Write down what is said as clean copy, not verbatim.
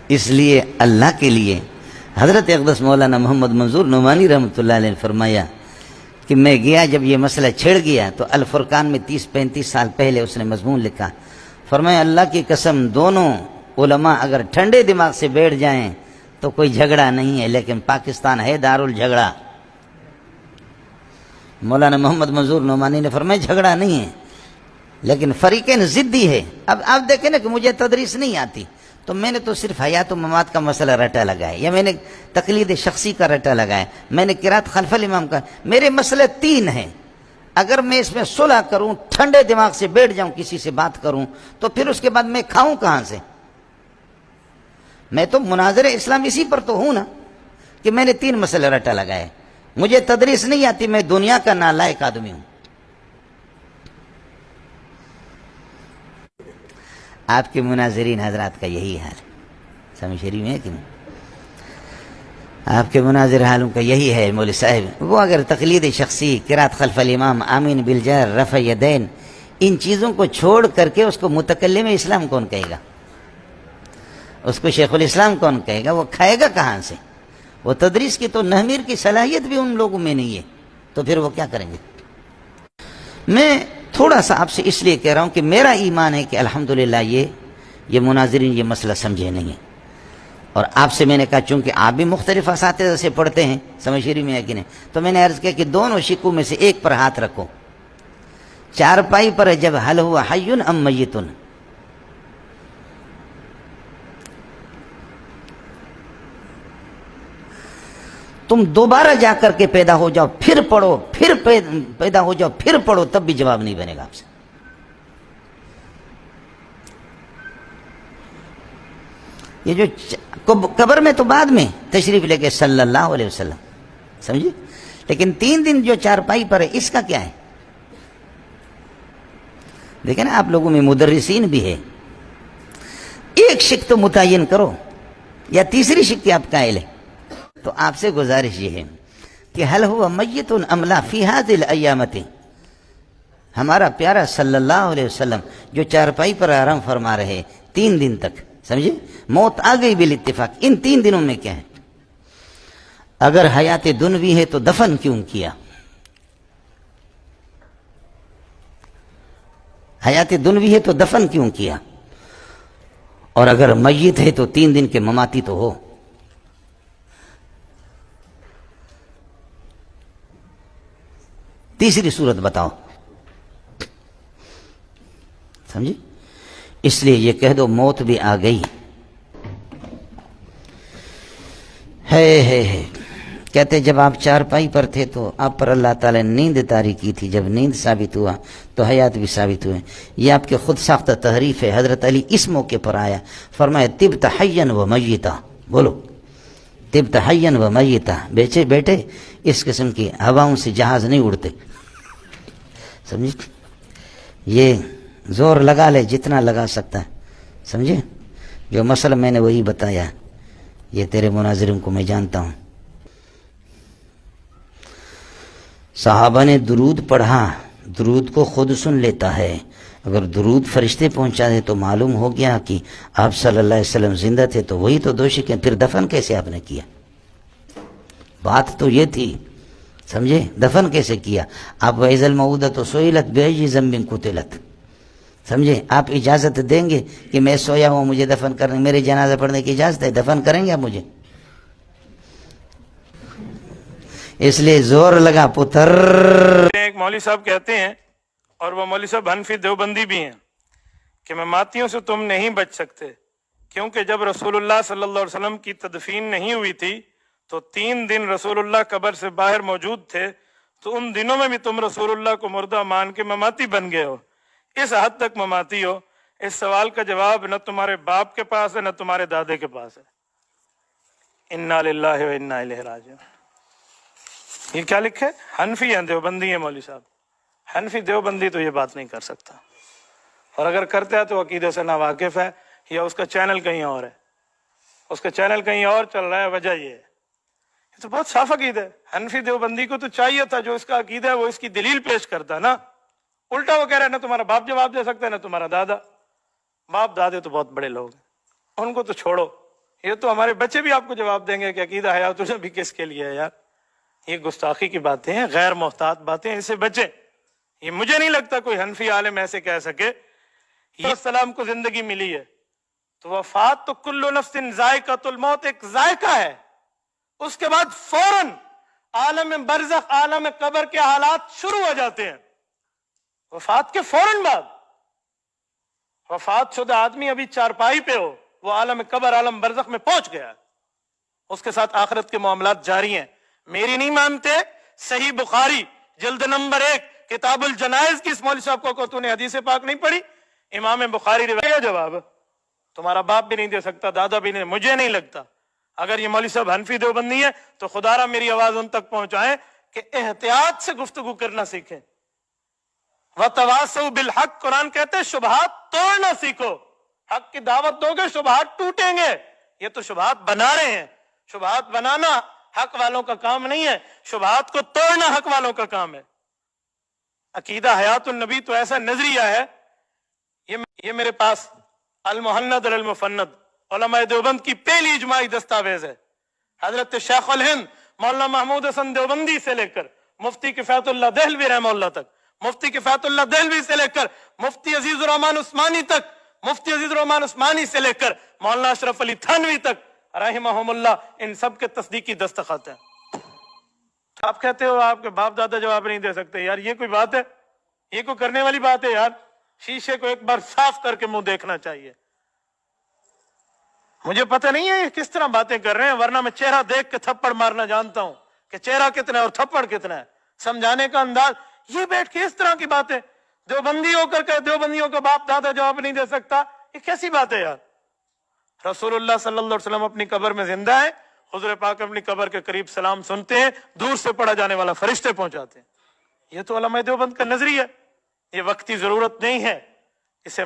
اس لیے اللہ کے لیے حضرت اقدس مولانا محمد منظور نعمانی رحمۃ اللہ علیہ نے فرمایا کہ میں گیا جب یہ مسئلہ چھڑ گیا تو الفرقان میں 30-35 سال پہلے اس نے مضمون لکھا، فرمایا اللہ کی قسم دونوں علماء اگر ٹھنڈے دماغ سے بیٹھ جائیں تو کوئی جھگڑا نہیں ہے، لیکن پاکستان ہے دارالجھگڑا۔ مولانا محمد منظور نعمانی نے فرمایا جھگڑا نہیں ہے لیکن فریقین ضدی ہے۔ اب آپ دیکھیں نا کہ مجھے تدریس نہیں آتی تو میں نے تو صرف حیات و ممات کا مسئلہ رٹا لگایا، یا میں نے تقلید شخصی کا رٹا لگایا، میں نے قرات خلف الامام کا، میرے مسئلے 3 ہیں۔ اگر میں اس میں صلح کروں، ٹھنڈے دماغ سے بیٹھ جاؤں، کسی سے بات کروں تو پھر اس کے بعد میں کھاؤں کہاں سے؟ میں تو مناظر اسلام اسی پر تو ہوں نا کہ میں نے 3 مسئلے رٹا لگائے۔ مجھے تدریس نہیں آتی، میں دنیا کا نالائق آدمی ہوں۔ آپ کے مناظرین حضرات کا یہی حال ہے، سمجھ رہی میں کہ نہیں؟ آپ کے مناظر حالوں کا یہی ہے مولوی صاحب۔ وہ اگر تقلید شخصی، قرات خلف الامام، آمین بالجہر، رفع یدین، ان چیزوں کو چھوڑ کر کے اس کو متکلم اسلام کون کہے گا؟ اس کو شیخ الاسلام کون کہے گا؟ وہ کھائے گا کہاں سے؟ وہ تدریس کی تو نحمیر کی صلاحیت بھی ان لوگوں میں نہیں ہے، تو پھر وہ کیا کریں گے؟ میں تھوڑا سا آپ سے اس لیے کہہ رہا ہوں کہ میرا ایمان ہے کہ الحمدللہ یہ مناظرین یہ مسئلہ سمجھے نہیں ہیں، اور آپ سے میں نے کہا چونکہ آپ بھی مختلف اساتذہ سے پڑھتے ہیں، سمجھ رہی میں ہے کہ نہیں، تو میں نے عرض کیا کہ دونوں شکوں میں سے ایک پر ہاتھ رکھو، چارپائی پر جب حل ہوا حیٌ ام میتٌ، تم دوبارہ جا کر کے پیدا ہو جاؤ، پھر پڑھو، پھر پیدا ہو جاؤ، پھر پڑھو، تب بھی جواب نہیں بنے گا آپ سے۔ یہ جو قبر میں تو بعد میں تشریف لے کے صلی اللہ علیہ وسلم، سمجھے، لیکن 3 دن جو چارپائی پر ہے اس کا کیا ہے؟ دیکھیں نا آپ لوگوں میں مدرسین بھی ہے، ایک شک تو متعین کرو، یا تیسری شک کی آپ قائل ہیں۔ تو آپ سے گزارش یہ ہے کہ حل ہوا میت ام لا فی ہذہ الایامۃ، ہمارا پیارا صلی اللہ علیہ وسلم جو چارپائی پر آرام فرما رہے 3 دن تک، سمجھے، موت آ گئی بالاتفاق، ان 3 دنوں میں کیا ہے؟ اگر حیات دنوی ہے تو دفن کیوں کیا؟ حیات دنوی ہے تو دفن کیوں کیا؟ اور اگر میت ہے تو 3 دن کے مماتی تو ہو۔ تیسری صورت بتاؤ، سمجھے؟ اس لیے یہ کہہ دو موت بھی آ گئی ہے۔ کہتے جب آپ چارپائی پر تھے تو آپ پر اللہ تعالی نے نیند طاری کی تھی، جب نیند ثابت ہوا تو حیات بھی ثابت ہوئے۔ یہ آپ کے خود ساختہ تحریف ہے۔ حضرت علی اس موقع پر آیا، فرمایا طبت حیا و میتا، بولو طبت حیا و میتا، بیٹے اس قسم کی ہواؤں سے جہاز نہیں اڑتے، سمجھے، یہ زور لگا لے جتنا لگا سکتا ہے، سمجھے، جو مسئلہ میں نے وہی بتایا، یہ تیرے مناظروں کو میں جانتا ہوں۔ صحابہ نے درود پڑھا، درود کو خود سن لیتا ہے، اگر درود فرشتے پہنچا دے تو معلوم ہو گیا کہ آپ صلی اللہ علیہ وسلم زندہ تھے، تو وہی تو دوشی کے، پھر دفن کیسے آپ نے کیا؟ بات تو یہ تھی، سمجھے، دفن کیسے کیا آپ؟ وَإِذَا الْمَوْءُودَةُ سُئِلَتْ بِأَيِّ ذَنبٍ قُتِلَتْ، سمجھے، آپ اجازت دیں گے کہ میں سویا ہوں مجھے دفن کرنے، میرے جنازہ پڑھنے کی اجازت ہے، دفن کریں گے آپ مجھے؟ اس لیے زور لگا پتر۔ ایک مولوی صاحب کہتے ہیں، اور وہ مولوی صاحب حنفی دیوبندی بھی ہیں، کہ مماتیوں سے تم نہیں بچ سکتے، کیونکہ جب رسول اللہ صلی اللہ علیہ وسلم کی تدفین نہیں ہوئی تھی تو 3 دن رسول اللہ قبر سے باہر موجود تھے، تو ان دنوں میں بھی تم رسول اللہ کو مردہ مان کے مماتی بن گئے ہو، اس حد تک مماتی ہو۔ اس سوال کا جواب نہ تمہارے باپ کے پاس ہے نہ تمہارے دادے کے پاس ہے۔ انا للہ و انا الیہ راجعون۔ یہ کیا لکھے؟ حنفی ہیں، دیوبندی ہیں مولوی صاحب، حنفی دیوبندی تو یہ بات نہیں کر سکتا، اور اگر کرتا ہے تو عقیدے سے ناواقف ہے، یا اس کا چینل کہیں اور ہے، اس کا چینل کہیں اور چل رہا ہے، وجہ یہ ہے۔ یہ تو بہت صاف عقیدہ ہے۔ حنفی دیوبندی کو تو چاہیے تھا جو اس کا عقیدہ ہے وہ اس کی دلیل پیش کرتا نا، الٹا وہ کہہ رہا ہے نہ تمہارا باپ جواب دے سکتا ہے نہ تمہارا دادا۔ باپ دادے تو بہت بڑے لوگ ہیں، ان کو تو چھوڑو، یہ تو ہمارے بچے بھی آپ کو جواب دیں گے کہ عقیدہ حیات النبی کس کے لیے ہے یار، یہ گستاخی کی باتیں ہیں، غیر محتاط باتیں، اسے بچے. یہ مجھے نہیں لگتا کوئی حنفی عالم ایسے کہہ سکے. یہ السلام کو زندگی ملی ہے تو وفات تو کل نفس ذائقۃ الموت، ایک ذائقہ ہے. اس کے بعد فوراً عالم برزخ، عالم قبر کے حالات شروع ہو جاتے ہیں. وفات کے فوراً بعد وفات شدہ آدمی ابھی چارپائی پہ ہو، وہ عالم قبر، عالم برزخ میں پہنچ گیا، اس کے ساتھ آخرت کے معاملات جاری ہیں. میری نہیں مانتے؟ صحیح بخاری جلد نمبر 1 کتاب الجنائز کی اس مولوی صاحب کو تو نے حدیث پاک نہیں پڑھی؟ امام بخاری روایت. جواب تمہارا باپ بھی نہیں دے سکتا، دادا بھی نہیں. مجھے نہیں لگتا. اگر یہ مولوی صاحب حنفی دیوبندی ہے تو خدا را میری آواز ان تک پہنچائیں کہ احتیاط سے گفتگو کرنا سیکھیں. وَتَوَاصَوْا بِالْحَقِّ، قرآن کہتے ہیں شبہات توڑنا سیکھو. حق کی دعوت دو گے شبہات ٹوٹیں گے. یہ تو شبہات بنا رہے ہیں. شبہات بنانا حق والوں کا کام نہیں ہے، شبہات کو توڑنا حق والوں کا کام ہے. عقیدہ حیات النبی تو ایسا نظریہ ہے، یہ میرے پاس المحند اور المفند علماء دیوبند کی پہلی اجماعی دستاویز ہے. حضرت شیخ الہند مولانا محمود حسن دیوبندی سے لے کر مفتی کفایت اللہ دہلوی رحمہ اللہ تک، مفتی کفایت اللہ دہلوی سے لے کر مفتی عزیز الرحمان عثمانی تک، مفتی عزیز الرحمان عثمانی سے لے کر مولانا اشرف علی تھانوی تک رحمہم اللہ، ان سب کے تصدیقی دستخط ہیں. آپ کہتے ہو آپ کے باپ دادا جواب نہیں دے سکتے. یار یہ کوئی بات ہے؟ یہ کوئی کرنے والی بات ہے یار؟ شیشے کو ایک بار صاف کر کے منہ دیکھنا چاہیے. مجھے پتہ نہیں ہے یہ کس طرح باتیں کر رہے ہیں، ورنہ میں چہرہ دیکھ کے تھپڑ مارنا جانتا ہوں کہ چہرہ کتنا ہے اور تھپڑ کتنا ہے. سمجھانے کا انداز، یہ بیٹھ کے اس طرح کی باتیں، دیوبندی ہو کر کے دیوبندیوں کا باپ دادا جواب نہیں دے سکتا، یہ کیسی بات ہے یار؟ رسول اللہ صلی اللہ علیہ وسلم اپنی قبر میں زندہ ہے، حضور پاک اپنی قبر کے قریب سلام سنتے ہیں، دور سے پڑھا جانے والا فرشتے پہنچاتے ہیں. یہ تو علماء دیوبند کا نظریہ ہے. یہ وقتی ضرورت نہیں ہے، اسے